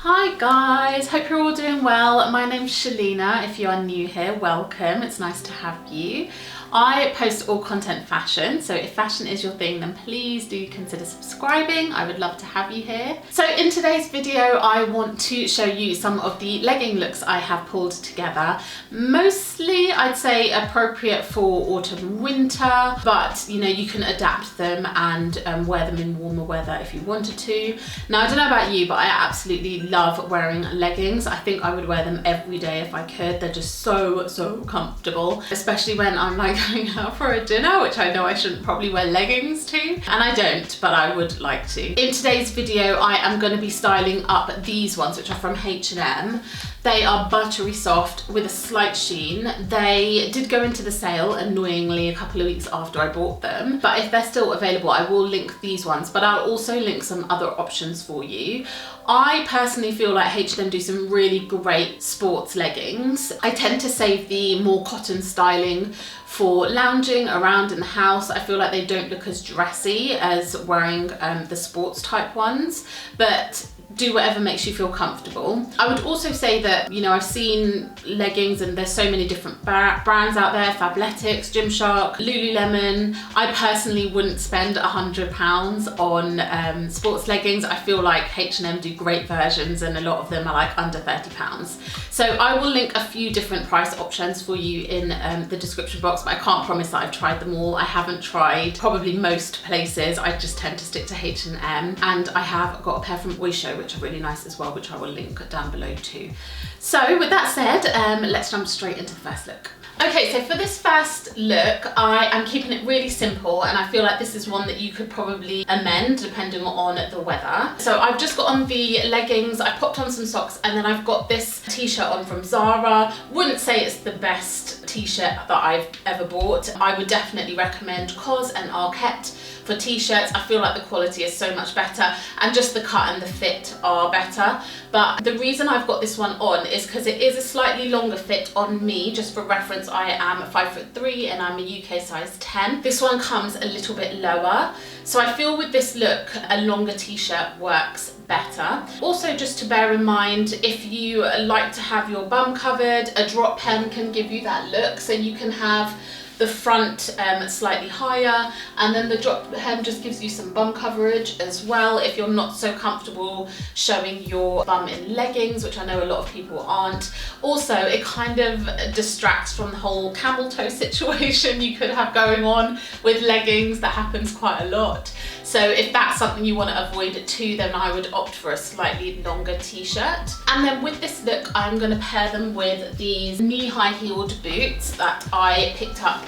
Hi guys, hope you're all doing well. My name's Shalina. If you are new here, welcome. It's nice to have you. I post all content fashion, so if fashion is your thing, then please do consider subscribing. I would love to have you here. So in today's video, I want to show you some of the legging looks I have pulled together. Mostly, I'd say appropriate for autumn, winter, but you know, you can adapt them and wear them in warmer weather if you wanted to. Now, I don't know about you, but I absolutely love wearing leggings. I think I would wear them every day if I could. They're just so comfortable, especially when I'm like going out for a dinner, which I know I shouldn't probably wear leggings to, and I don't, but I would like to. In today's video, I am going to be styling up these ones, which are from H&M. They are buttery soft with a slight sheen. They did go into the sale, annoyingly, a couple of weeks after I bought them, but if they're still available, I will link these ones, but I'll also link some other options for you. I personally feel like H&M do some really great sports leggings. I tend to save the more cotton styling for lounging around in the house. I feel like they don't look as dressy as wearing the sports type ones, but do whatever makes you feel comfortable. I would also say that, you know, I've seen leggings and there's so many different brands out there, Fabletics, Gymshark, Lululemon. I personally wouldn't spend £100 on sports leggings. I feel like H&M do great versions and a lot of them are like under £30. So I will link a few different price options for you in the description box, but I can't promise that I've tried them all. I haven't tried probably most places. I just tend to stick to H&M, and I have got a pair from Oysho, which are really nice as well, which I will link down below too. So with that said, let's jump straight into the first look. Okay, so for this first look, I am keeping it really simple, and I feel like this is one that you could probably amend depending on the weather. So I've just got on the leggings, I popped on some socks, and then I've got this t-shirt on from Zara. Wouldn't say it's the best t-shirt that I've ever bought. I would definitely recommend COS and Arket for t-shirts. I feel like the quality is so much better, and just the cut and the fit are better. But the reason I've got this one on is because it is a slightly longer fit on me. Just for reference, I am 5'3" and I'm a UK size 10. This one comes a little bit lower. So I feel with this look, a longer t-shirt works better. Also, just to bear in mind, if you like to have your bum covered, a drop hem can give you that look. So you can have the front slightly higher, and then the drop hem just gives you some bum coverage as well if you're not so comfortable showing your bum in leggings, which I know a lot of people aren't. Also, it kind of distracts from the whole camel toe situation you could have going on with leggings. That happens quite a lot. So if that's something you want to avoid too, then I would opt for a slightly longer t-shirt. And then with this look, I'm going to pair them with these knee-high heeled boots that I picked up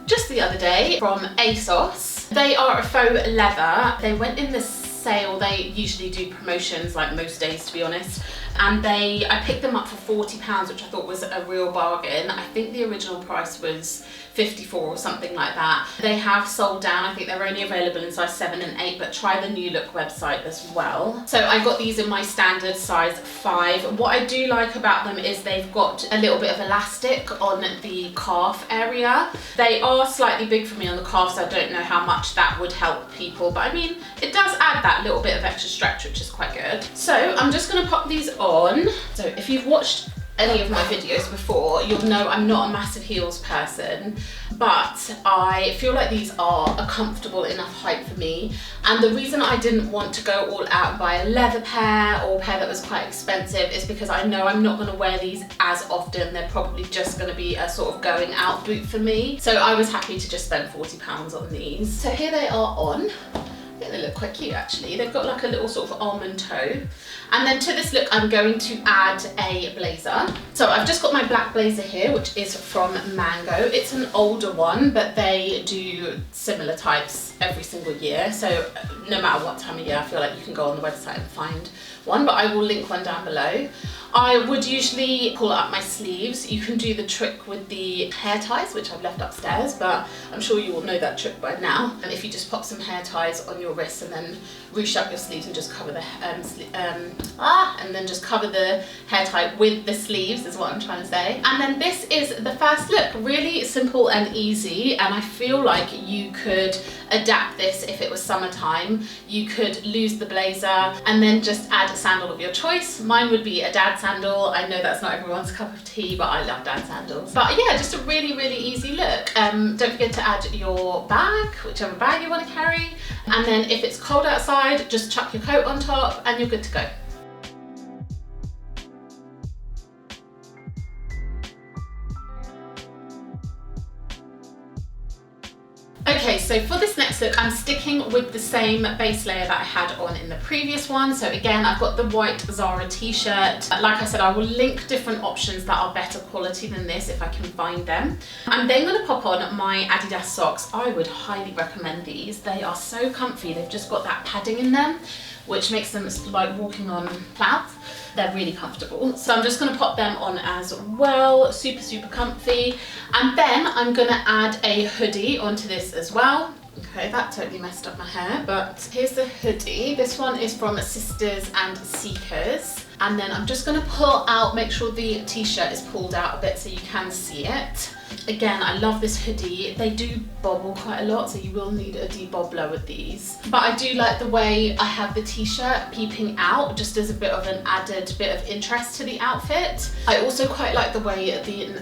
just the other day from ASOS. They are a faux leather. They went in this sale. They usually do promotions like most days, to be honest. And I picked them up for £40, which I thought was a real bargain. I think the original price was 54 or something like that. They have sold down. I think they're only available in size 7 and 8, but try the New Look website as well. So I got these in my standard size 5. What I do like about them is they've got a little bit of elastic on the calf area. They are slightly big for me on the calf, so I don't know how much that would help people, but I mean, it does add that little bit of extra stretch, which is quite good. So I'm just gonna pop these on. So if you've watched any of my videos before, you'll know I'm not a massive heels person, but I feel like these are a comfortable enough height for me. And the reason I didn't want to go all out and buy a leather pair or a pair that was quite expensive is because I know I'm not going to wear these as often. They're probably just going to be a sort of going out boot for me. So I was happy to just spend £40 on these. So here they are on. I think they look quite cute actually. They've got like a little sort of almond toe. And then to this look, I'm going to add a blazer. So I've just got my black blazer here, which is from Mango. It's an older one, but they do similar types every single year. So no matter what time of year, I feel like you can go on the website and find one, but I will link one down below. I would usually pull up my sleeves. You can do the trick with the hair ties, which I've left upstairs, but I'm sure you all know that trick by now. And if you just pop some hair ties on your wrists and then ruche up your sleeves and just cover the and then just cover the hair tie with the sleeves is what I'm trying to say. And then this is the first look. Really simple and easy, and I feel like you could adapt this if it was summertime. You could lose the blazer and then just add a sandal of your choice. Mine would be a dad sandal. I know that's not everyone's cup of tea, but I love dad sandals. But yeah, just a really, really easy look. Don't forget to add your bag, whichever bag you want to carry. And then if it's cold outside, just chuck your coat on top and you're good to go. Okay, so for this next look, I'm sticking with the same base layer that I had on in the previous one. So again, I've got the white Zara t-shirt. Like I said, I will link different options that are better quality than this if I can find them. I'm then going to pop on my Adidas socks. I would highly recommend these. They are so comfy. They've just got that padding in them, which makes them like walking on clouds. They're really comfortable. So I'm just gonna pop them on as well. Super, super comfy. And then I'm gonna add a hoodie onto this as well. Okay, that totally messed up my hair, but here's the hoodie. This one is from Sisters and Seekers. And then I'm just gonna pull out, make sure the t-shirt is pulled out a bit so you can see it. Again, I love this hoodie. They do bobble quite a lot, so you will need a debobbler with these. But I do like the way I have the t-shirt peeping out, just as a bit of an added bit of interest to the outfit. I also quite like the way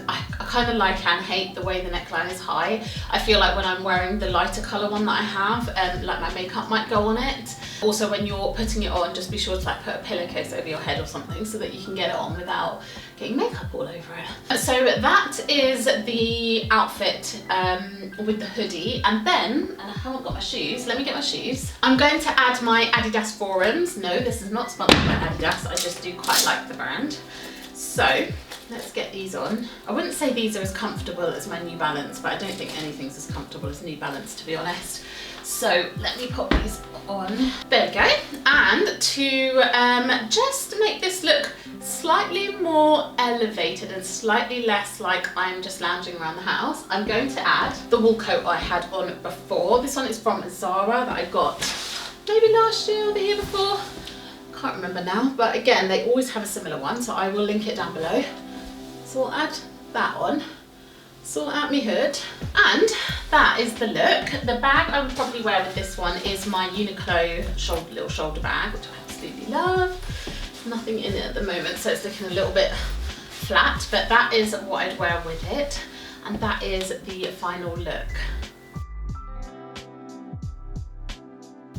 I kind of like and hate the way the neckline is high. I feel like when I'm wearing the lighter colour one that I have, like my makeup might go on it. Also, when you're putting it on, just be sure to like put a pillowcase over your head or something so that you can get it on without getting makeup all over it. So that is the outfit with the hoodie. And then, and I haven't got my shoes, let me get my shoes. I'm going to add my Adidas Forums. No, this is not sponsored by Adidas, I just do quite like the brand. So let's get these on. I wouldn't say these are as comfortable as my New Balance, but I don't think anything's as comfortable as New Balance, to be honest. So let me pop these on. There we go. And to just make this look slightly more elevated and slightly less like I'm just lounging around the house, I'm going to add the wool coat I had on before. This one is from Zara that I got maybe last year or the year before. Can't remember now, but again, they always have a similar one, so I will link it down below. So I'll add that on. Sort out my hood, and that is the look. The bag I would probably wear with this one is my Uniqlo little shoulder bag, which I absolutely love. Nothing in it at the moment, so it's looking a little bit flat, but that is what I'd wear with it, and that is the final look.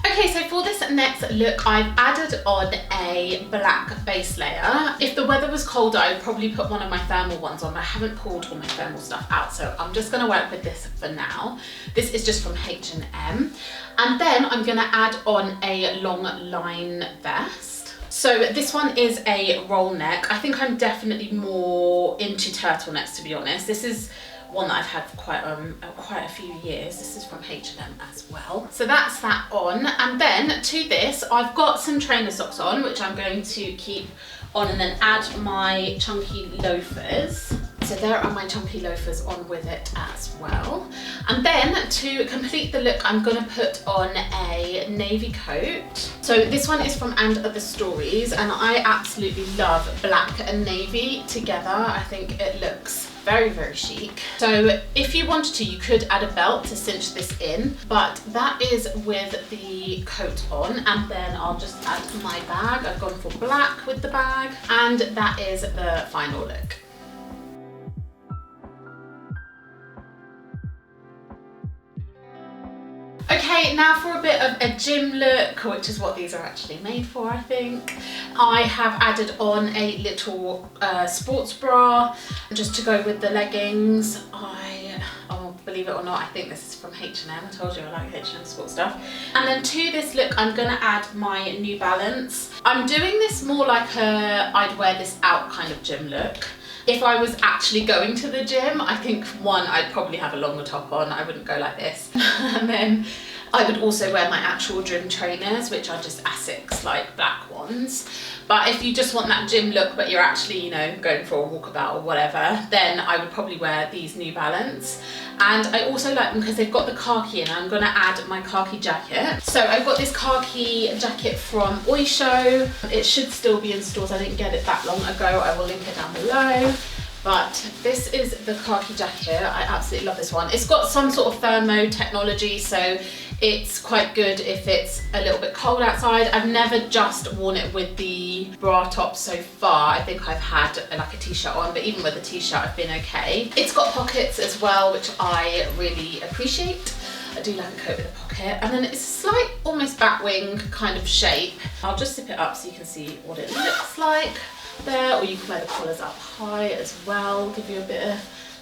Okay, so for this next look, I've added on a black base layer. If the weather was colder, I would probably put one of my thermal ones on, but I haven't pulled all my thermal stuff out, so I'm just gonna work with this for now. This is just from H&M. And then I'm gonna add on a long line vest. So this one is a roll neck. I think I'm definitely more into turtlenecks, to be honest. This is one that I've had for quite a few years. This is from H&M as well. So that's that on. And then to this, I've got some trainer socks on, which I'm going to keep on, and then add my chunky loafers. So there are my chunky loafers on with it as well. And then to complete the look, I'm gonna put on a navy coat. So this one is from And Other Stories, and I absolutely love black and navy together. I think it looks very, very chic. So if you wanted to, you could add a belt to cinch this in, but that is with the coat on. And then I'll just add my bag. I've gone for black with the bag, and that is the final look. Okay, now for a bit of a gym look, which is what these are actually made for, I think. I have added on a little sports bra just to go with the leggings. Oh, believe it or not, I think this is from H&M. I told you I like H&M sports stuff. And then to this look, I'm gonna add my New Balance. I'm doing this more like I'd wear this out kind of gym look. If I was actually going to the gym, I think one, I'd probably have a longer top on. I wouldn't go like this. And then I would also wear my actual gym trainers, which are just Asics, like black ones. But if you just want that gym look, but you're actually, you know, going for a walkabout or whatever, then I would probably wear these New Balance. And I also like them because they've got the khaki in. I'm gonna add my khaki jacket. So I've got this khaki jacket from Oysho. It should still be in stores. I didn't get it that long ago. I will link it down below. But this is the khaki jacket. I absolutely love this one. It's got some sort of thermo technology, so it's quite good if it's a little bit cold outside. I've never just worn it with the bra top so far. I think I've had like a t-shirt on, but even with a t-shirt I've been okay. It's got pockets as well, which I really appreciate. I do like a coat with a pocket. And then it's a slight, almost batwing kind of shape. I'll just zip it up so you can see what it looks like there, or you can wear the collars up high as well, give you a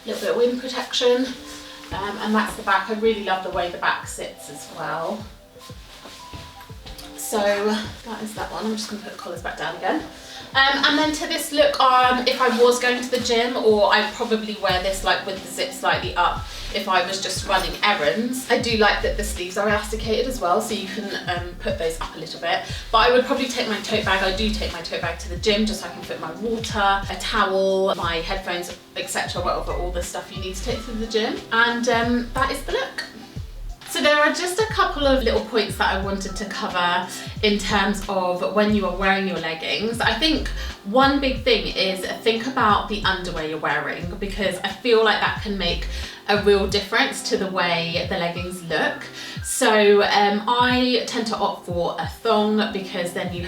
little bit of wind protection. And that's the back. I really love the way the back sits as well. So that is that one. I'm just going to put the collars back down again. And then to this look, if I was going to the gym, or I'd probably wear this like with the zip slightly up if I was just running errands. I do like that the sleeves are elasticated as well, so you can put those up a little bit. But I would probably take my tote bag. I do take my tote bag to the gym just so I can put my water, a towel, my headphones, etc. Whatever, all the stuff you need to take to the gym. And that is the look. So there are just a couple of little points that I wanted to cover in terms of when you are wearing your leggings. I think one big thing is think about the underwear you're wearing, because I feel like that can make a real difference to the way the leggings look. So I tend to opt for a thong, because then you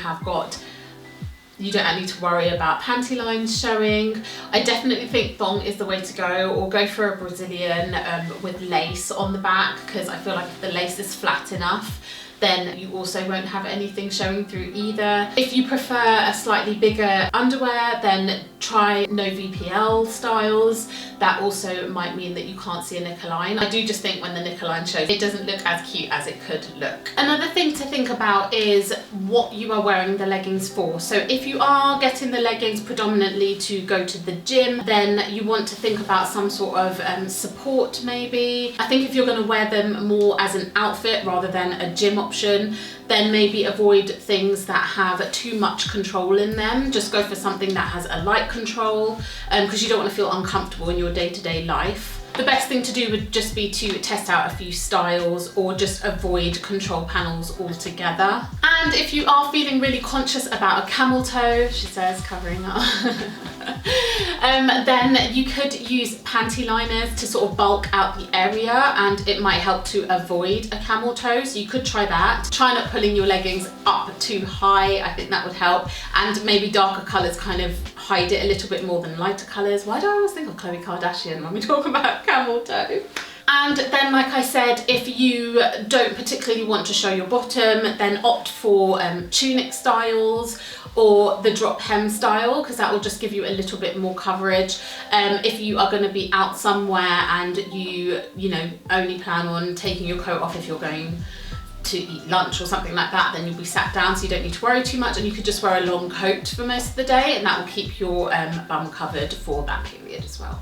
don't need to worry about panty lines showing. I definitely think thong is the way to go, or go for a Brazilian with lace on the back, because I feel like if the lace is flat enough, then you also won't have anything showing through either. If you prefer a slightly bigger underwear, then try no VPL styles. That also might mean that you can't see a knicker-line. I do just think when the knicker-line shows, it doesn't look as cute as it could look. Another thing to think about is what you are wearing the leggings for. So if you are getting the leggings predominantly to go to the gym, then you want to think about some sort of support maybe. I think if you're going to wear them more as an outfit rather than a gym option, then maybe avoid things that have too much control in them. Just go for something that has a light control, because you don't want to feel uncomfortable in your day-to-day life. The best thing to do would just be to test out a few styles, or just avoid control panels altogether. And if you are feeling really conscious about a camel toe, she says, covering up, then you could use panty liners to sort of bulk out the area, and it might help to avoid a camel toe. So you could try that. Try not pulling your leggings up too high. I think that would help. And maybe darker colours kind of hide it a little bit more than lighter colours. Why do I always think of Khloe Kardashian when we talk about camel toe? And then, like I said, if you don't particularly want to show your bottom, then opt for tunic styles or the drop hem style, because that will just give you a little bit more coverage. If you are going to be out somewhere and you know, only plan on taking your coat off if you're going to eat lunch or something like that, then you'll be sat down, so you don't need to worry too much, and you could just wear a long coat for most of the day, and that will keep your bum covered for that period as well.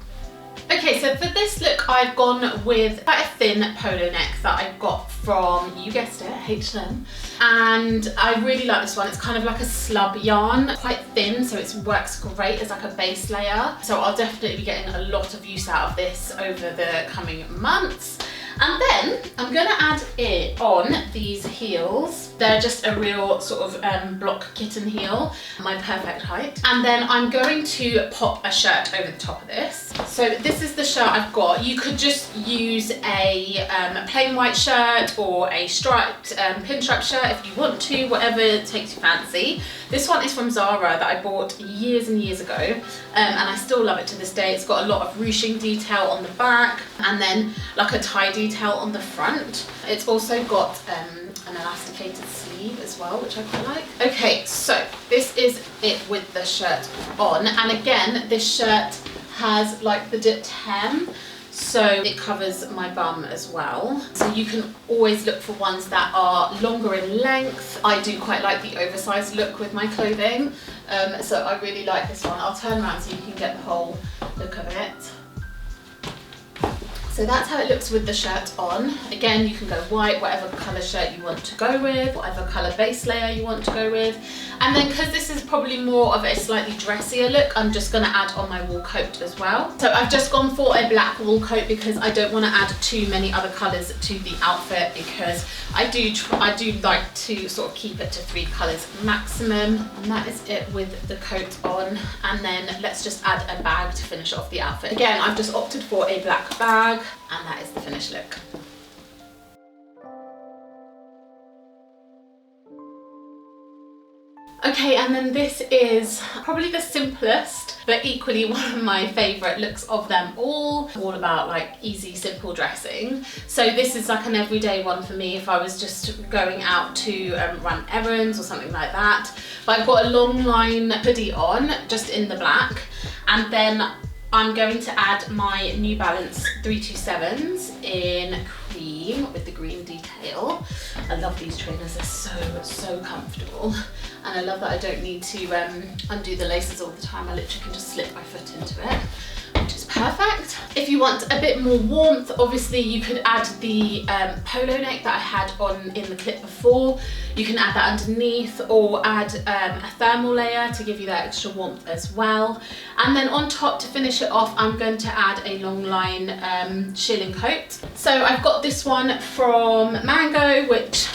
Okay, so for this look, I've gone with quite a thin polo neck that I got from, you guessed it, H&M. And I really like this one. It's kind of like a slub yarn, quite thin, so it works great as like a base layer. So I'll definitely be getting a lot of use out of this over the coming months. And then I'm gonna add it on these heels. They're just a real sort of block kitten heel, my perfect height. And then I'm going to pop a shirt over the top of this. So this is the shirt I've got. You could just use a plain white shirt or a striped pinstripe shirt if you want to, whatever takes your fancy. This one is from Zara that I bought years and years ago, and I still love it to this day. It's got a lot of ruching detail on the back, and then like a tie detail on the front. It's also got an elasticated sleeve as well, which I quite like. Okay, so this is it with the shirt on, and again, this shirt has like the dipped hem, so it covers my bum as well. So you can always look for ones that are longer in length. I do quite like the oversized look with my clothing, so I really like this one. I'll turn around so you can get the whole look of it. So So that's how it looks with the shirt on. Again, you can go white, whatever colour shirt you want to go with, whatever colour base layer you want to go with. And then because this is probably more of a slightly dressier look, I'm just going to add on my wool coat as well. So I've just gone for a black wool coat because I don't want to add too many other colours to the outfit, because I do like to sort of keep it to 3 colours maximum. And that is it with the coat on. And then let's just add a bag to finish off the outfit. Again, I've just opted for a black bag, and that is the finished look. Okay, and then this is probably the simplest, but equally one of my favourite looks of them all about like easy, simple dressing. So this is like an everyday one for me if I was just going out to run errands or something like that. But I've got a long line hoodie on, just in the black, and then I'm going to add my New Balance 327s in cream with the green detail. I love these trainers, they're so comfortable. And I love that I don't need to undo the laces all the time. I literally can just slip my foot into it, which is perfect. If you want a bit more warmth, obviously you could add the polo neck that I had on in the clip before. You can add that underneath, or add a thermal layer to give you that extra warmth as well. And then on top, to finish it off, I'm going to add a long line shearling coat. So I've got this one from Mango, which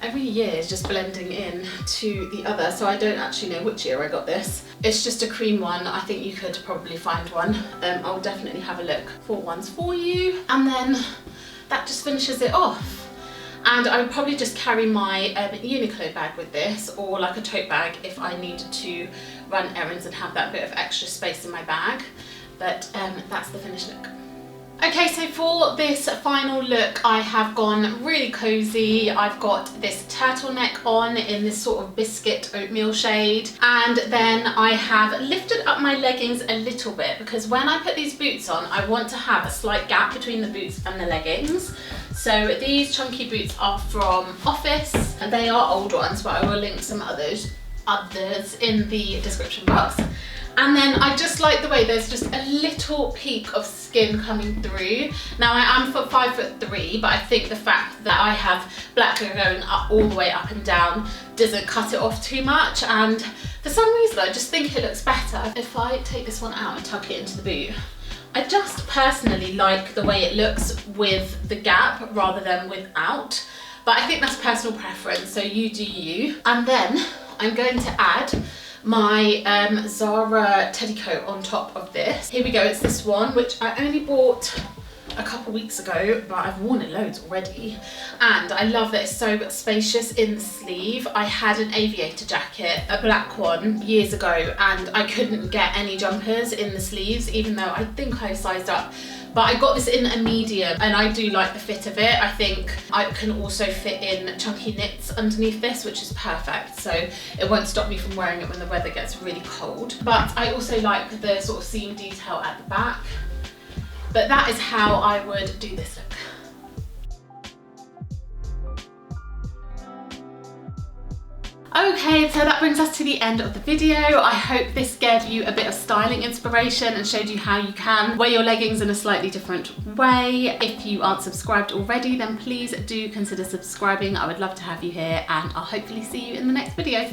every year is just blending in to the other, so I don't actually know which year I got this. It's just a cream one. I think you could probably find one. I'll definitely have a look for ones for you. And then that just finishes it off. And I would probably just carry my Uniqlo bag with this, or like a tote bag if I needed to run errands and have that bit of extra space in my bag. But that's the finished look. Okay, so for this final look, I have gone really cozy. I've got this turtleneck on in this sort of biscuit oatmeal shade. And then I have lifted up my leggings a little bit, because when I put these boots on, I want to have a slight gap between the boots and the leggings. So these chunky boots are from Office, and they are old ones, but I will link some others in the description box. And then I just like the way there's just a little peak of skin coming through. Now I am 5'3", but I think the fact that I have black hair going up all the way up and down doesn't cut it off too much. And for some reason, I just think it looks better if I take this one out and tuck it into the boot. I just personally like the way it looks with the gap rather than without. But I think that's personal preference, so you do you. And then I'm going to add my Zara teddy coat on top of this. Here we go, it's this one, which I only bought a couple weeks ago, but I've worn it loads already. And I love that it's so spacious in the sleeve. I had an aviator jacket, a black one, years ago, and I couldn't get any jumpers in the sleeves, even though I think I sized up. But I got this in a medium, and I do like the fit of it. I think I can also fit in chunky knits underneath this, which is perfect. So it won't stop me from wearing it when the weather gets really cold. But I also like the sort of seam detail at the back. But that is how I would do this look. Okay, so that brings us to the end of the video. I hope this gave you a bit of styling inspiration and showed you how you can wear your leggings in a slightly different way. If you aren't subscribed already, then please do consider subscribing. I would love to have you here, and I'll hopefully see you in the next video.